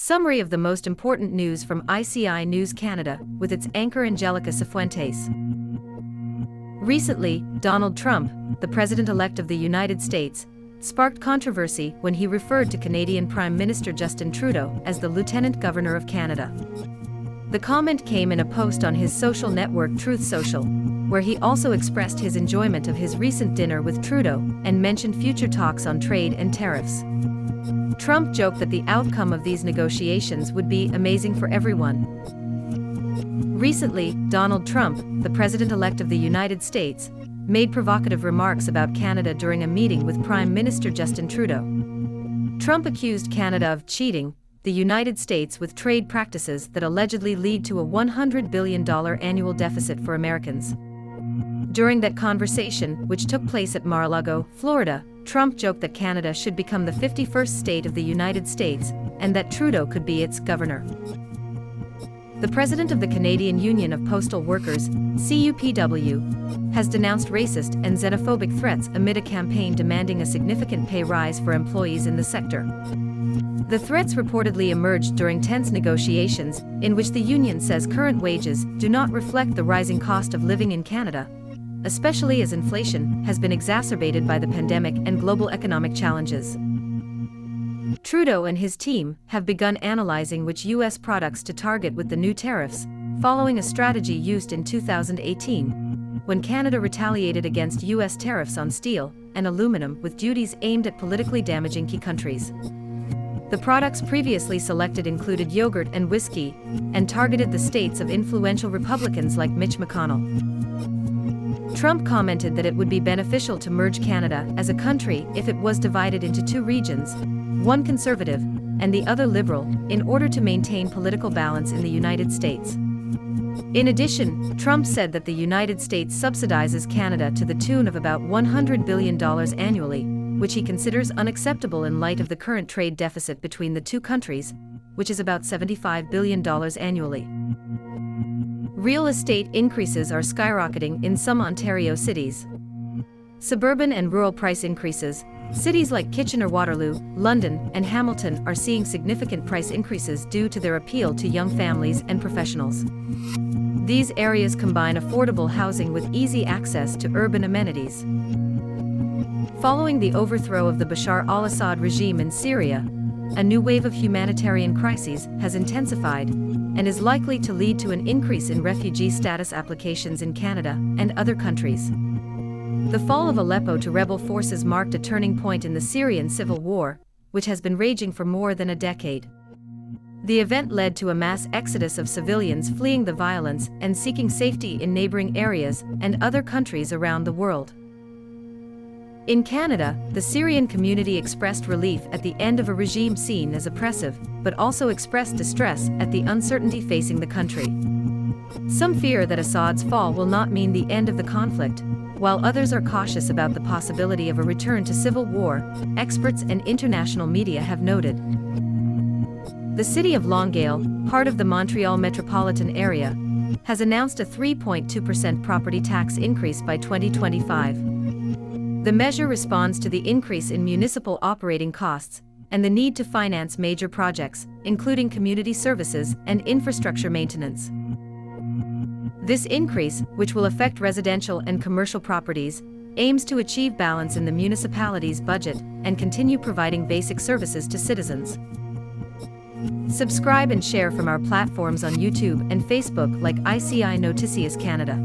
Summary of the most important news from ICI News Canada, with its anchor Angelica Cifuentes. Recently, Donald Trump, the President-elect of the United States, sparked controversy when he referred to Canadian Prime Minister Justin Trudeau as the Lieutenant Governor of Canada. The comment came in a post on his social network Truth Social, where he also expressed his enjoyment of his recent dinner with Trudeau and mentioned future talks on trade and tariffs. Trump joked that the outcome of these negotiations would be amazing for everyone. Recently, Donald Trump, the President-elect of the United States, made provocative remarks about Canada during a meeting with Prime Minister Justin Trudeau. Trump accused Canada of cheating the United States with trade practices that allegedly lead to a $100 billion annual deficit for Americans. During that conversation, which took place at Mar-a-Lago, Florida, Trump joked that Canada should become the 51st state of the United States and that Trudeau could be its governor. The president of the Canadian Union of Postal Workers, CUPW, has denounced racist and xenophobic threats amid a campaign demanding a significant pay rise for employees in the sector. The threats reportedly emerged during tense negotiations, in which the union says current wages do not reflect the rising cost of living in Canada, especially as inflation has been exacerbated by the pandemic and global economic challenges. Trudeau and his team have begun analyzing which U.S. products to target with the new tariffs, following a strategy used in 2018, when Canada retaliated against U.S. tariffs on steel and aluminum with duties aimed at politically damaging key countries. The products previously selected included yogurt and whiskey, and targeted the states of influential Republicans like Mitch McConnell. Trump commented that it would be beneficial to merge Canada as a country if it was divided into two regions, one conservative and the other liberal, in order to maintain political balance in the United States. In addition, Trump said that the United States subsidizes Canada to the tune of about $100 billion annually, which he considers unacceptable in light of the current trade deficit between the two countries, which is about $75 billion annually. Real estate increases are skyrocketing in some Ontario cities. Suburban and rural price increases. Cities like Kitchener-Waterloo, London, and Hamilton are seeing significant price increases due to their appeal to young families and professionals. These areas combine affordable housing with easy access to urban amenities. Following the overthrow of the Bashar al-Assad regime in Syria, a new wave of humanitarian crises has intensified and is likely to lead to an increase in refugee status applications in Canada and other countries. The fall of Aleppo to rebel forces marked a turning point in the Syrian civil war, which has been raging for more than a decade. The event led to a mass exodus of civilians fleeing the violence and seeking safety in neighboring areas and other countries around the world. In Canada, the Syrian community expressed relief at the end of a regime seen as oppressive, but also expressed distress at the uncertainty facing the country. Some fear that Assad's fall will not mean the end of the conflict, while others are cautious about the possibility of a return to civil war, experts and international media have noted. The city of Longueuil, part of the Montreal metropolitan area, has announced a 3.2% property tax increase by 2025. The measure responds to the increase in municipal operating costs and the need to finance major projects, including community services and infrastructure maintenance. This increase, which will affect residential and commercial properties, aims to achieve balance in the municipality's budget and continue providing basic services to citizens. Subscribe and share from our platforms on YouTube and Facebook like ICI Noticias Canada.